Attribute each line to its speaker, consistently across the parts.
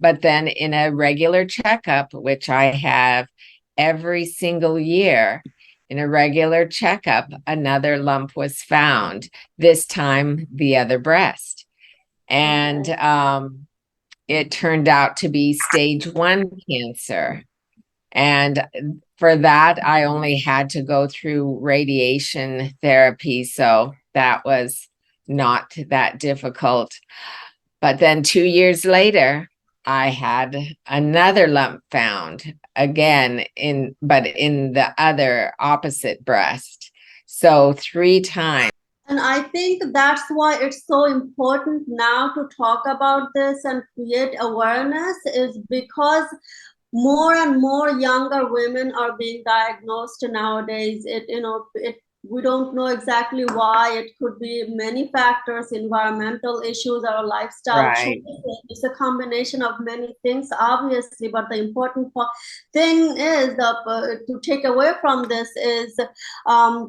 Speaker 1: But then in a regular checkup, which I have every single year, in a regular checkup, another lump was found, this time the other breast. And it turned out to be stage 1 cancer. And for that, I only had to go through radiation therapy. So that was not that difficult. But then 2 years later, I had another lump found again but in the other opposite breast. So 3 times.
Speaker 2: And I think that's why it's so important now to talk about this and create awareness, is because more and more younger women are being diagnosed nowadays. We don't know exactly why. It could be many factors, environmental issues, or lifestyle
Speaker 1: Right.
Speaker 2: choices. It's a combination of many things, obviously, but the important thing is to take away from this is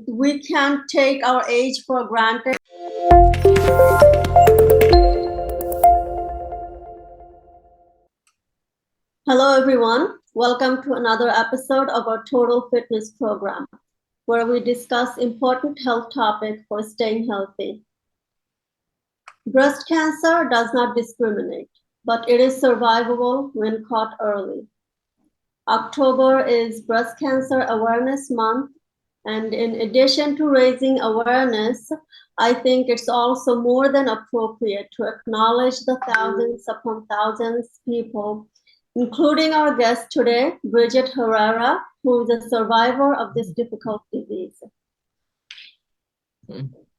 Speaker 2: we can't take our age for granted. Hello, everyone. Welcome to another episode of our Total Fitness program, where we discuss important health topics for staying healthy. Breast cancer does not discriminate, but it is survivable when caught early. October is Breast Cancer Awareness Month, and in addition to raising awareness, I think it's also more than appropriate to acknowledge the thousands upon thousands of people, including our guest today, Bridget Herrera, who is a survivor of this difficult disease.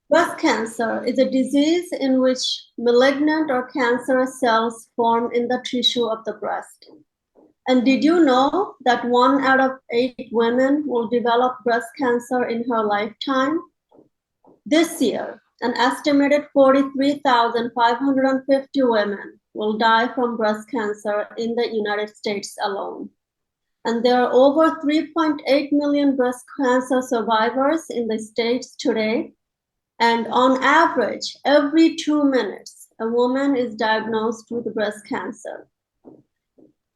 Speaker 2: Breast cancer is a disease in which malignant or cancerous cells form in the tissue of the breast. And did you know that 1 out of 8 women will develop breast cancer in her lifetime? This year, an estimated 43,550 women will die from breast cancer in the United States alone. And there are over 3.8 million breast cancer survivors in the States today. And on average, every 2 minutes, a woman is diagnosed with breast cancer.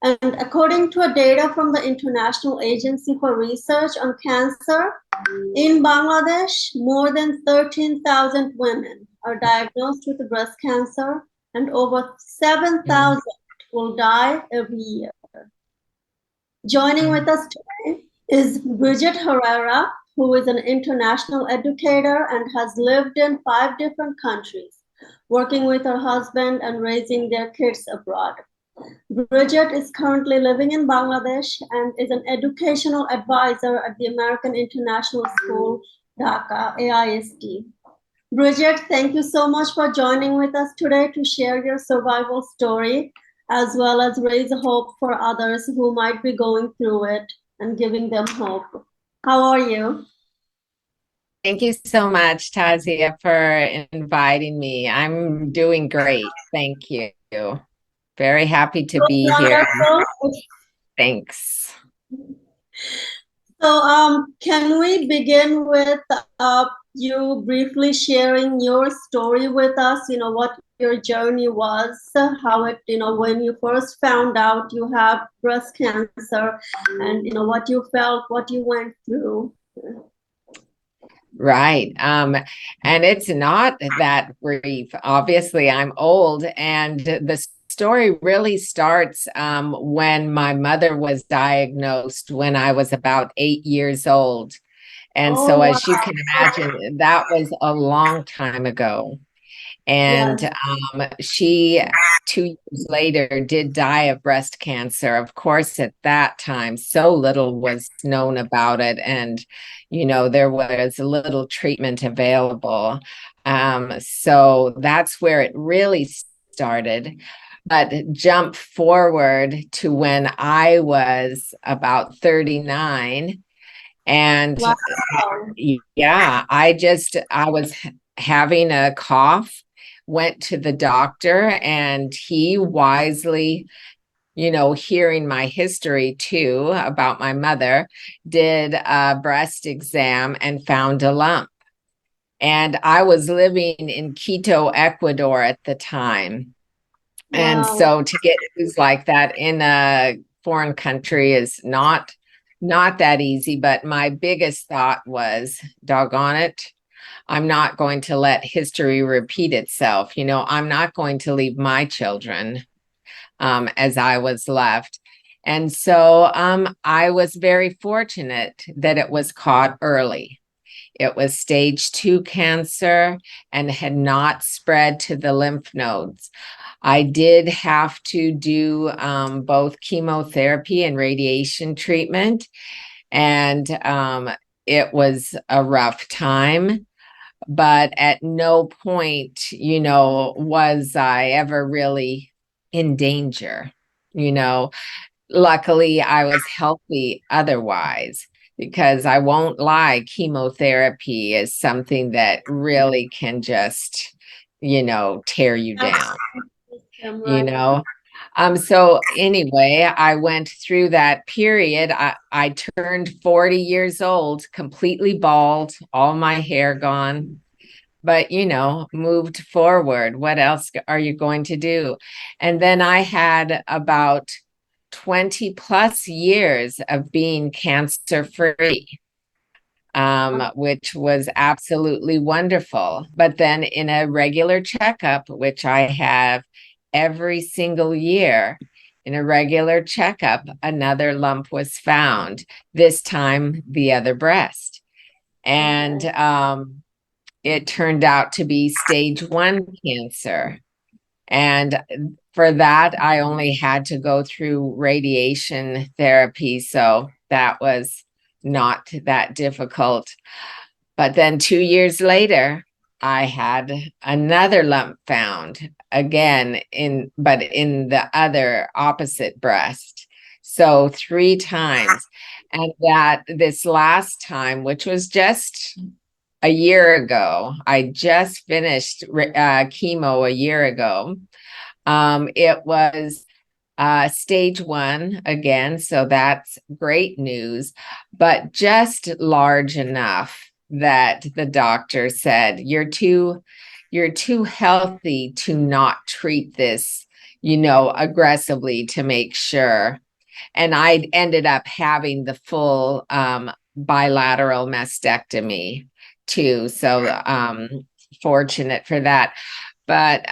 Speaker 2: And according to data from the International Agency for Research on Cancer, in Bangladesh, more than 13,000 women are diagnosed with breast cancer, and over 7,000 will die every year. Joining with us today is Bridget Herrera, who is an international educator and has lived in 5 different countries, working with her husband and raising their kids abroad. Bridget is currently living in Bangladesh and is an educational advisor at the American International School Dhaka, AIST. Bridget, thank you so much for joining with us today to share your survival story, as well as raise hope for others who might be going through it and giving them hope. How are you?
Speaker 1: Thank you so much, Tazia, for inviting me. I'm doing great. Thank you. Very happy to be here.
Speaker 2: Wonderful.
Speaker 1: Thanks.
Speaker 2: So can we begin with you briefly sharing your story with us, what your journey was, how it, when you first found out you have breast cancer, and, what you felt, what you went through.
Speaker 1: Right. And it's not that brief. Obviously, I'm old, and the story really starts when my mother was diagnosed when I was about 8 years old. And so,
Speaker 2: wow.
Speaker 1: as you can imagine, that was a long time ago. And
Speaker 2: Yes.
Speaker 1: she, 2 years later, did die of breast cancer. Of course, at that time, so little was known about it. And, there was little treatment available. So that's where it really started. But jump forward to when I was about 39. And
Speaker 2: Wow.
Speaker 1: yeah, I was having a cough, went to the doctor, and he wisely, hearing my history too about my mother, did a breast exam and found a lump. And I was living in Quito, Ecuador at the time. And
Speaker 2: Wow.
Speaker 1: so to get news like that in a foreign country is not that easy. But my biggest thought was, doggone it, I'm not going to let history repeat itself. I'm not going to leave my children as I was left. And so I was very fortunate that it was caught early. It was stage 2 cancer and had not spread to the lymph nodes. I did have to do both chemotherapy and radiation treatment, and it was a rough time. But at no point, was I ever really in danger. You know, Luckily, I was healthy otherwise, because I won't lie, chemotherapy is something that really can just, tear you down,
Speaker 2: I'm
Speaker 1: you
Speaker 2: right.
Speaker 1: know? So anyway, I went through that period. I turned 40 years old, completely bald, all my hair gone, but moved forward. What else are you going to do? And then I had about 20 plus years of being cancer free, which was absolutely wonderful. But then in a regular checkup, which I have every single year, in a regular checkup, another lump was found, this time the other breast. And it turned out to be stage 1 cancer. And for that, I only had to go through radiation therapy. So that was not that difficult. But then 2 years later, I had another lump found again but in the other opposite breast. So 3 times. And that this last time, which was just a year ago, I just finished chemo a year ago. It was stage 1 again, so that's great news, but just large enough that the doctor said, you're too healthy to not treat this, aggressively, to make sure. And I ended up having the full bilateral mastectomy too. So fortunate for that. But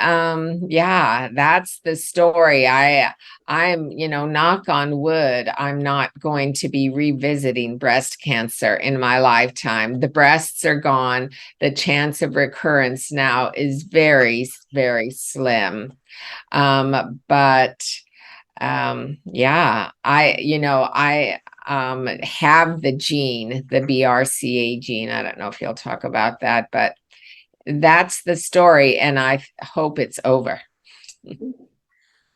Speaker 1: yeah, that's the story. I'm, knock on wood, I'm not going to be revisiting breast cancer in my lifetime. The breasts are gone. The chance of recurrence now is very, very slim. But yeah, I have the gene, the BRCA gene. I don't know if you'll talk about that, but that's the story, and I hope it's over.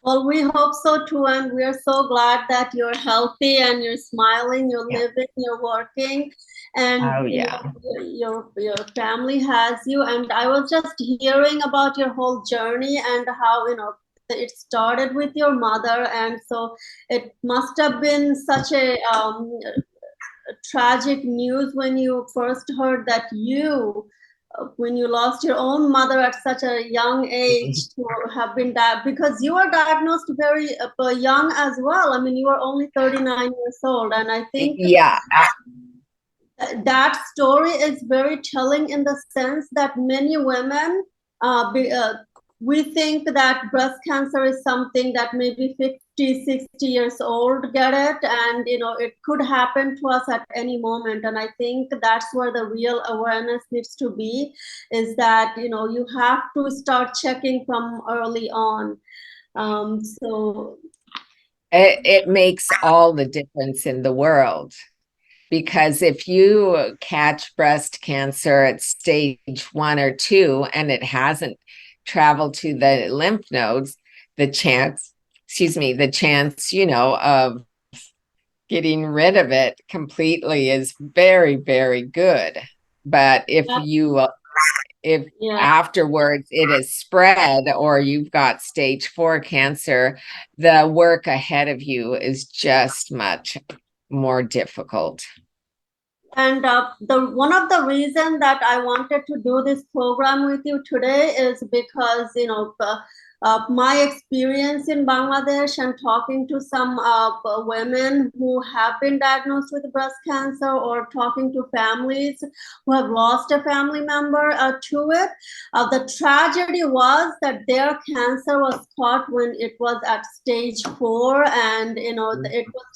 Speaker 2: Well, we hope so too, and we are so glad that you're healthy and you're smiling, you're
Speaker 1: Yeah.
Speaker 2: living, you're working, and
Speaker 1: Oh yeah.
Speaker 2: your family has you. And I was just hearing about your whole journey and how it started with your mother, and so it must have been such a tragic news when you first heard that when you lost your own mother at such a young age to have been because you were diagnosed very young as well. I mean, you were only 39 years old, and I think
Speaker 1: Yeah.
Speaker 2: that story is very telling in the sense that many women we think that breast cancer is something that maybe 50, 60 years old get it, and it could happen to us at any moment. And I think that's where the real awareness needs to be, is that you have to start checking from early on. So
Speaker 1: It makes all the difference in the world, because if you catch breast cancer at stage 1 or 2 and it hasn't traveled to the lymph nodes, the chance, the chance, of getting rid of it completely is very, very good. But if
Speaker 2: yeah.
Speaker 1: afterwards it is spread, or you've got stage 4 cancer, the work ahead of you is just much more difficult.
Speaker 2: And the one of the reason that I wanted to do this program with you today is because my experience in Bangladesh and talking to some women who have been diagnosed with breast cancer, or talking to families who have lost a family member to it, the tragedy was that their cancer was caught when it was at stage 4, and it was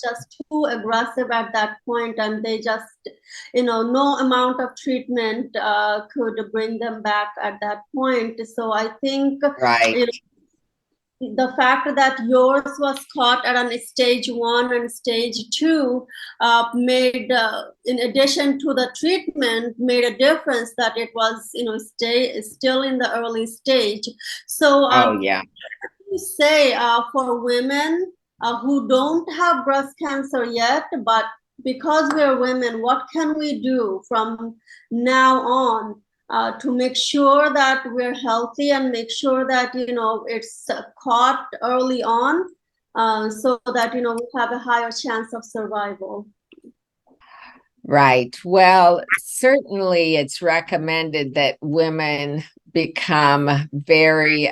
Speaker 2: just too aggressive at that point, and they just, no amount of treatment could bring them back at that point. So I think,
Speaker 1: Right.
Speaker 2: The fact that yours was caught at an stage 1 and stage 2 made, in addition to the treatment, made a difference that it was, still in the early stage. So,
Speaker 1: Oh, yeah.
Speaker 2: you say for women who don't have breast cancer yet, but because we're women, what can we do from now on to make sure that we're healthy and make sure that it's caught early on, so that we have a higher chance of survival?
Speaker 1: Right. Well, certainly it's recommended that women become very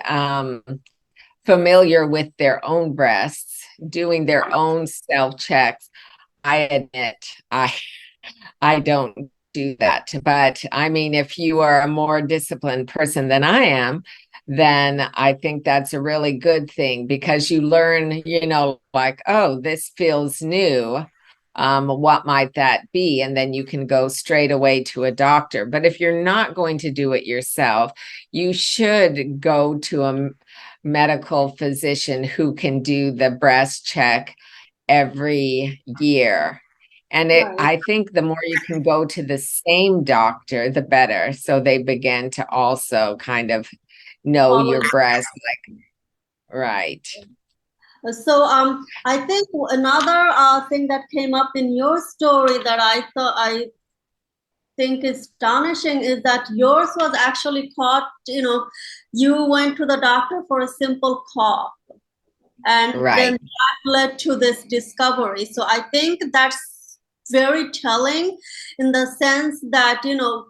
Speaker 1: familiar with their own breasts, doing their own self checks. I admit I don't do that. But I mean, if you are a more disciplined person than I am, then I think that's a really good thing, because you learn, like, oh, this feels new. What might that be? And then you can go straight away to a doctor. But if you're not going to do it yourself, you should go to a medical physician who can do the breast check every year. And
Speaker 2: Right.
Speaker 1: I think the more you can go to the same doctor, the better. So they begin to also kind of know
Speaker 2: Follow.
Speaker 1: your breast, like, right.
Speaker 2: So I think another thing that came up in your story that I think is astonishing is that yours was actually caught, you went to the doctor for a simple cough, and then
Speaker 1: Right.
Speaker 2: that led to this discovery. So I think that's very telling, in the sense that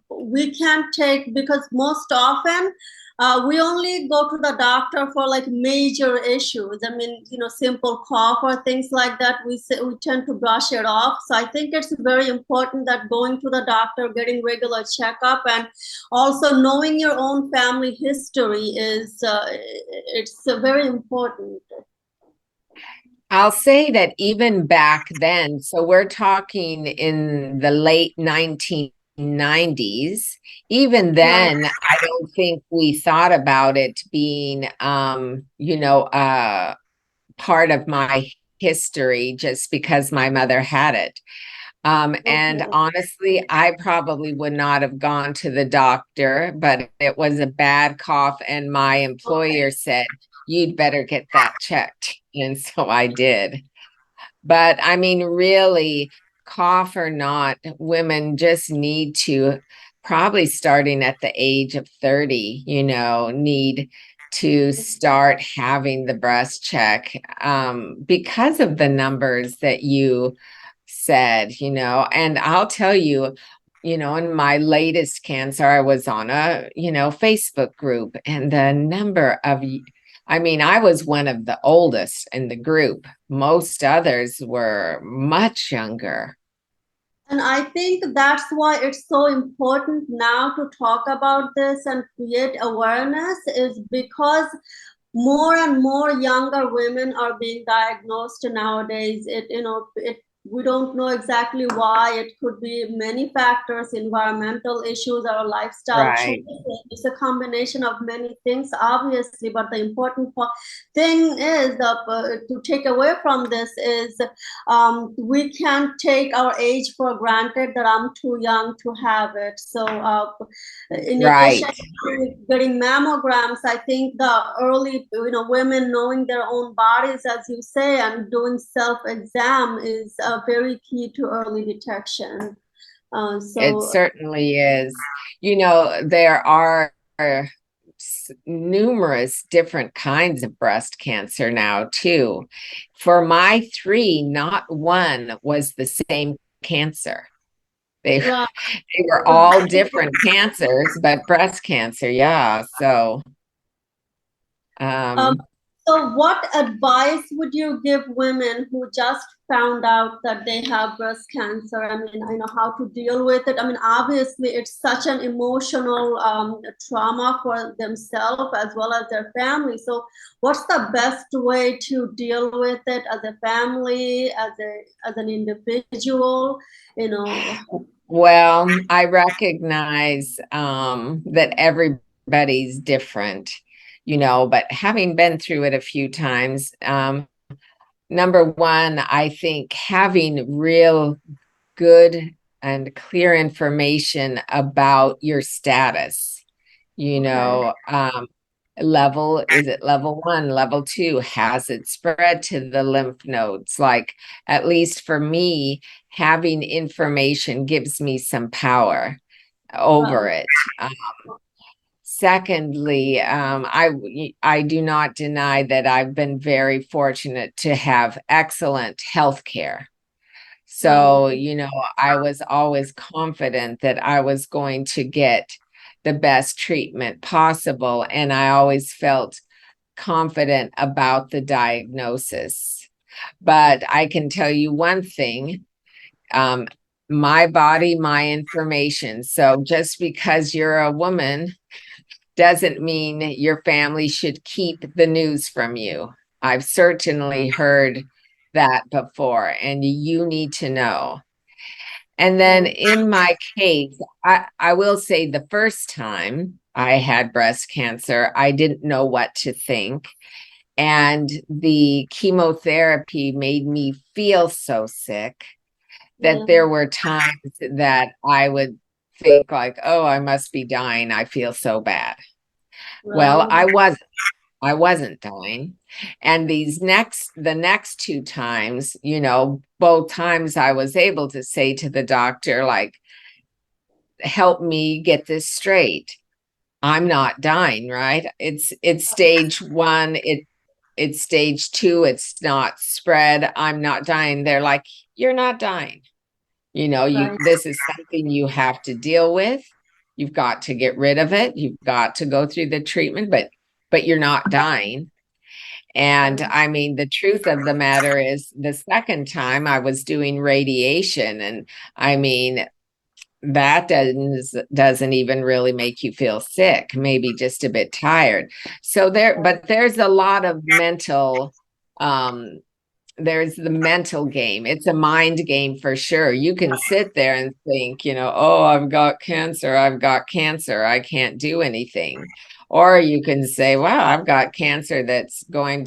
Speaker 2: we can't take, because most often we only go to the doctor for like major issues. I mean, simple cough or things like that, we tend to brush it off. So I think it's very important that going to the doctor, getting regular checkup, and also knowing your own family history is it's very important.
Speaker 1: I'll say that even back then, so we're talking in the late 1990s, even
Speaker 2: Right.
Speaker 1: then, I don't think we thought about it being, part of my history just because my mother had it. And
Speaker 2: Okay.
Speaker 1: honestly, I probably would not have gone to the doctor, but it was a bad cough, and my
Speaker 2: Okay.
Speaker 1: employer said, you'd better get that checked. And so I did. But I mean, really, cough or not, women just need to, probably starting at the age of 30, need to start having the breast check, because of the numbers that you said, and I'll tell you, in my latest cancer, I was on a, Facebook group, and the number of, I mean, I was one of the oldest in the group. Most others were much younger.
Speaker 2: And I think that's why it's so important now to talk about this and create awareness, is because more and more younger women are being diagnosed nowadays. We don't know exactly why. It could be many factors, environmental issues, or lifestyle
Speaker 1: Right.
Speaker 2: choices. It's a combination of many things, obviously. But the important thing is, to take away from this is, we can't take our age for granted, that I'm too young to have it. So in addition
Speaker 1: Right.
Speaker 2: to getting mammograms, I think the early, women knowing their own bodies, as you say, and doing self-exam is very key to early detection.
Speaker 1: It
Speaker 2: So
Speaker 1: certainly is. There are numerous different kinds of breast cancer now, too. For my three, not one was the same cancer. They
Speaker 2: right.
Speaker 1: they were all different cancers, but breast cancer, yeah. So
Speaker 2: Um, so what advice would you give women who just found out that they have breast cancer? I mean, I know how to deal with it. I mean, obviously, it's such an emotional trauma for themselves as well as their family. So, what's the best way to deal with it as a family, as an individual? You know.
Speaker 1: Well, I recognize that everybody's different, but having been through it a few times, number one, I think having real good and clear information about your status, you
Speaker 2: Okay.
Speaker 1: know, is it level 1, level 2? Has it spread to the lymph nodes? Like, at least for me, having information gives me some power over
Speaker 2: Right.
Speaker 1: it. Secondly, I do not deny that I've been very fortunate to have excellent health care.
Speaker 2: Right.
Speaker 1: So, I was always confident that I was going to get the best treatment possible. And I always felt confident about the diagnosis. But I can tell you one thing, um, my body, my information. So just because you're a woman doesn't mean your family should keep the news from you. I've certainly heard that before, and you need to know. And then
Speaker 2: Right.
Speaker 1: in my case, I will say the first time I had breast cancer, I didn't know what to think. And the chemotherapy made me feel so sick that
Speaker 2: Yeah.
Speaker 1: there were times that I would think like, oh, I must be dying. I feel so bad. Well,
Speaker 2: Right.
Speaker 1: I wasn't dying. And the next two times, both times I was able to say to the doctor, like, help me get this straight. I'm not dying, right? It's stage 1, it's stage 2, it's not spread. I'm not dying. They're like, you're not dying.
Speaker 2: Right.
Speaker 1: This is something you have to deal with. You've got to get rid of it. You've got to go through the treatment, but you're not dying. And
Speaker 2: Right.
Speaker 1: I mean, the truth of the matter is the second time I was doing radiation, and I mean, that doesn't even really make you feel sick, maybe just a bit tired. So there's a lot of um there's the mental game. It's a mind game for sure. You can sit there and think, oh, I've got cancer, I can't do anything. Or you can say, wow, I've got cancer that's I'm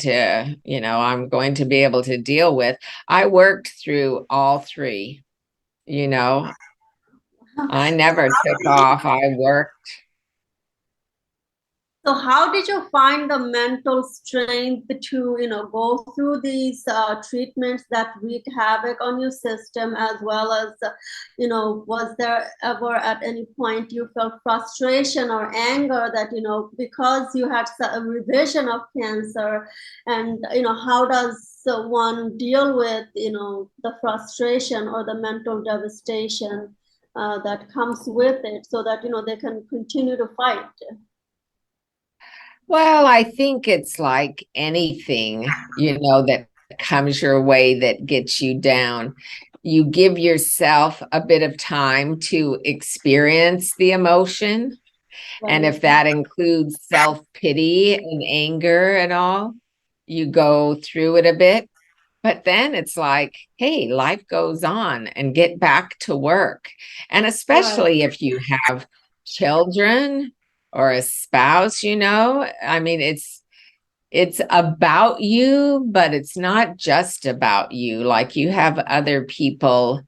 Speaker 1: going to be able to deal with. I worked through all three, you know, I never took off. I worked.
Speaker 2: So how did you find the mental strength to, go through these treatments that wreak havoc on your system, as well as, was there ever at any point you felt frustration or anger that, because you had a revision of cancer, and, how does one deal with, the frustration or the mental devastation that comes with it, so that, they can continue to fight?
Speaker 1: Well, I think it's like anything, that comes your way that gets you down. You give yourself a bit of time to experience the emotion. And
Speaker 2: Right.
Speaker 1: if that includes self-pity and anger and all, you go through it a bit. But then it's like, hey, life goes on and get back to work. And
Speaker 2: Right.
Speaker 1: especially if you have children or a spouse, I mean, it's about you, but it's not just about you. Like, you have other people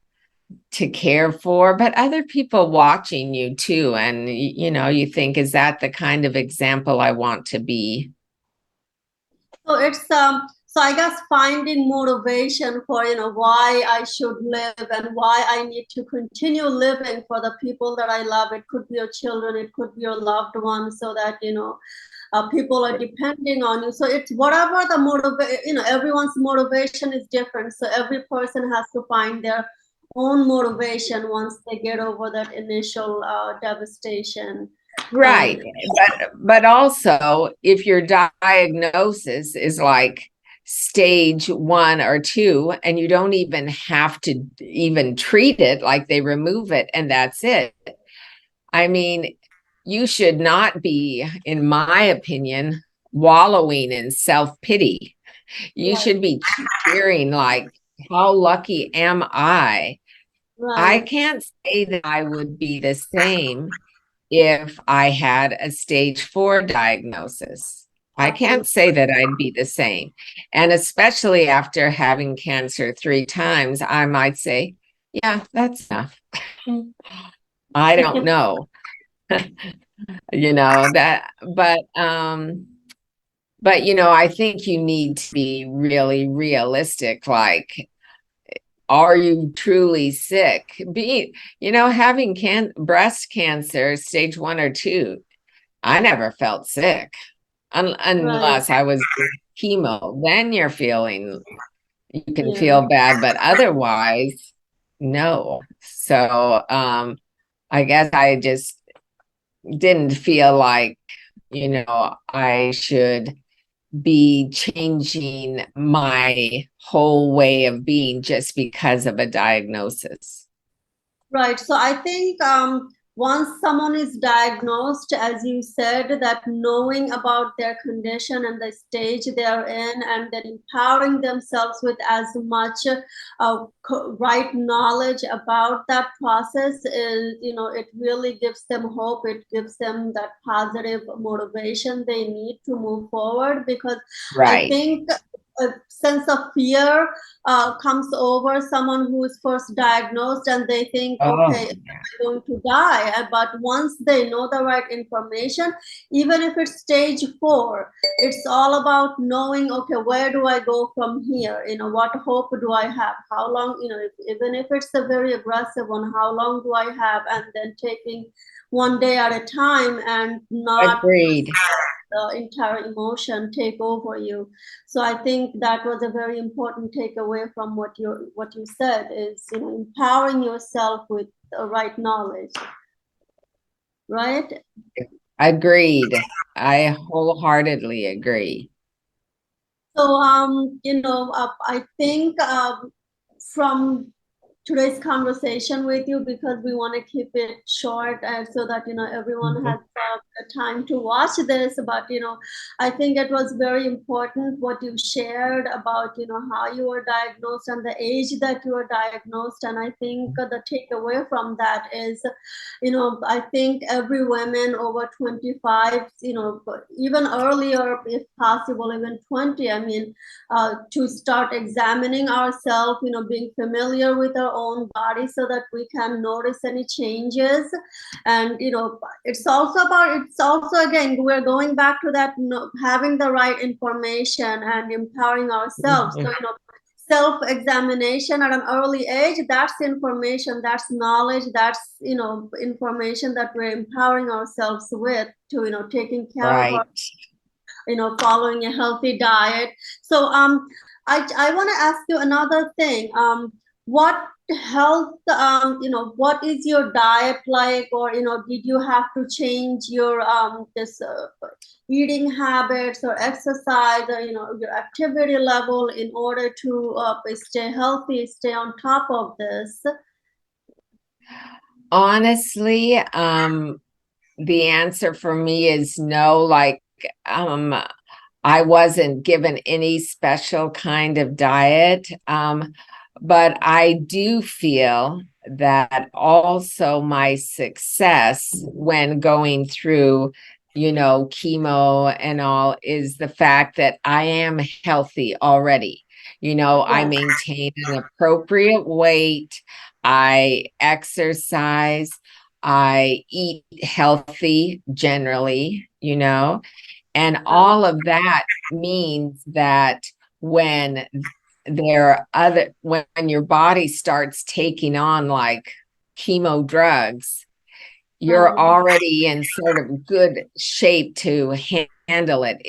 Speaker 1: to care for, but other people watching you too. And, you think, is that the kind of example I want to be?
Speaker 2: So it's so I guess finding motivation for why I should live and why I need to continue living for the people that I love. It could be your children, it could be your loved ones, so that people are depending on you. So it's whatever the motivation. Everyone's motivation is different. So every person has to find their own motivation once they get over that initial devastation.
Speaker 1: Right. But also if your diagnosis is like stage 1 or 2 and you don't even have to even treat it, like they remove it and that's it. I mean, you should not be, in my opinion, wallowing in self-pity. You
Speaker 2: Right,
Speaker 1: should be cheering like, how lucky am I? I
Speaker 2: right,
Speaker 1: can't say that I would be the same if I had a stage 4 diagnosis. I can't
Speaker 2: absolutely.
Speaker 1: say that I'd be the same. And especially after having cancer 3 times, I might say, yeah, that's enough. I don't know, that, but I think you need to be really realistic. Like, are you truly sick? Having breast cancer, stage 1 or 2, I never felt sick
Speaker 2: Right,
Speaker 1: unless I was doing chemo. Then you can
Speaker 2: yeah.
Speaker 1: feel bad, but otherwise, no. So, I guess I just didn't feel like, I should be changing my whole way of being just because of a diagnosis.
Speaker 2: Right. So I think once someone is diagnosed, as you said, that knowing about their condition and the stage they're in, and then empowering themselves with as much right knowledge about that process is, it really gives them hope. It gives them that positive motivation they need to move forward, because I
Speaker 1: Right.
Speaker 2: think a sense of fear comes over someone who is first diagnosed, and they think, okay,
Speaker 1: Oh,
Speaker 2: I'm going to die. But once they know the right information, even if it's stage 4, it's all about knowing, okay, where do I go from here? What hope do I have? How long, even if it's a very aggressive one, how long do I have? And then taking one day at a time and not
Speaker 1: agreed.
Speaker 2: the entire emotion take over you. So I think that was a very important takeaway from what you said, is empowering yourself with the right knowledge, right?
Speaker 1: Agreed. I wholeheartedly agree.
Speaker 2: So I think from today's conversation with you, because we want to keep it short, so that everyone has
Speaker 1: Mhm.
Speaker 2: the time to watch this. But I think it was very important what you shared about how you were diagnosed and the age that you were diagnosed. And I think the takeaway from that is, I think every woman over 25, even earlier if possible, even 20, I mean, to start examining ourselves, being familiar with our own body, so that we can notice any changes. And it's also again, we're going back to that, having the right information and empowering ourselves. So
Speaker 1: Mhm.
Speaker 2: self-examination at an early age, that's information, that's knowledge, that's information that we're empowering ourselves with, to taking care of our,
Speaker 1: Right.
Speaker 2: following a healthy diet. So I want to ask you another thing. What health, what is your diet like? Or did you have to change your this eating habits or exercise, or your activity level, in order to stay healthy, stay on top of this?
Speaker 1: Honestly, the answer for me is no. Like, um, I wasn't given any special kind of diet. But I do feel that also my success when going through, chemo and all, is the fact that I am healthy already. I
Speaker 2: Yes,
Speaker 1: maintain an appropriate weight, I exercise, I eat healthy generally, and all of that means that when when your body starts taking on like chemo drugs, you're
Speaker 2: right,
Speaker 1: already in sort of good shape to handle it.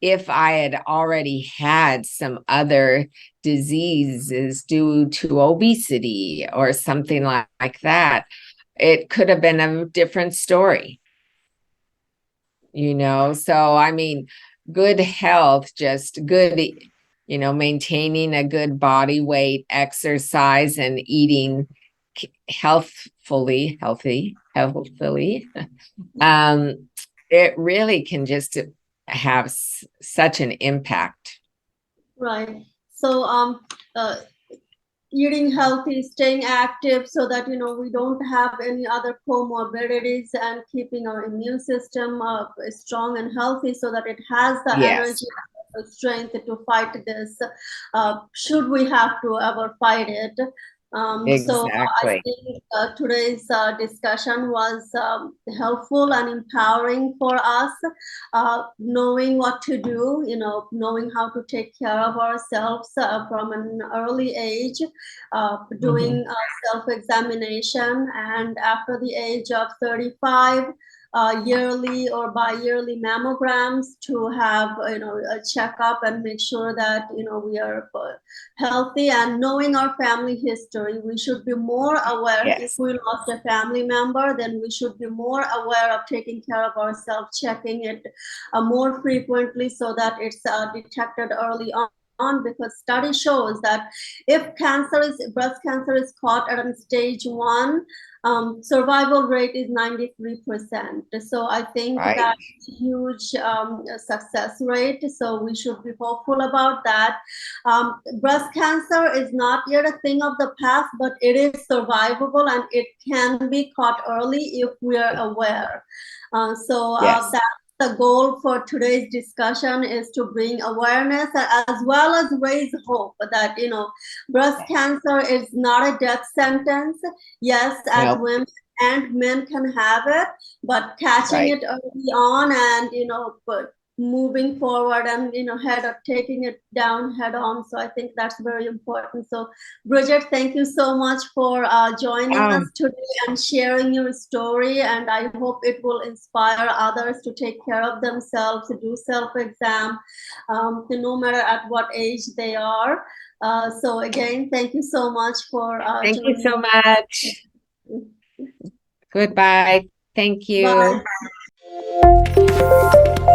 Speaker 1: If I had already had some other diseases due to obesity or something like that, it could have been a different story. So I mean, good health, just good, maintaining a good body weight, exercise, and eating healthfully, um, it really can just have such an impact.
Speaker 2: Right. So, eating healthy, staying active so that, we don't have any other comorbidities, and keeping our immune system strong and healthy so that it has the
Speaker 1: Yes,
Speaker 2: energy, the strength to fight this, should we have to ever fight it. So I
Speaker 1: exactly.
Speaker 2: think today's discussion was helpful and empowering for us, knowing what to do, knowing how to take care of ourselves from an early age, doing self-examination, and after the age of 35, yearly or bi-yearly mammograms to have a checkup and make sure that we are healthy, and knowing our family history. We should be more aware. If
Speaker 1: Yes,
Speaker 2: we lost a family member, then we should be more aware of taking care of ourselves, checking it more frequently so that it's detected early on, because study shows that if breast cancer is caught at stage 1, survival rate is 93%. So I think
Speaker 1: right.
Speaker 2: that's a huge success rate. So we should be hopeful about that. Breast cancer is not yet a thing of the past, but it is survivable, and it can be caught early if we are aware.
Speaker 1: Yes,
Speaker 2: That's the goal for today's discussion, is to bring awareness as well as raise hope that breast cancer is not a death sentence. Yes, as
Speaker 1: no,
Speaker 2: women and men can have it, but catching
Speaker 1: right.
Speaker 2: it early on, and but moving forward, and taking it down head on. So I think that's very important. So Bridget, thank you so much for joining us
Speaker 1: Um,
Speaker 2: today and sharing your story, and I hope it will inspire others to take care of themselves, to do self-exam, no matter at what age they are. So again, thank you so much for
Speaker 1: thank you
Speaker 2: joining
Speaker 1: so much.
Speaker 2: us.
Speaker 1: Goodbye. Thank you.
Speaker 2: Bye.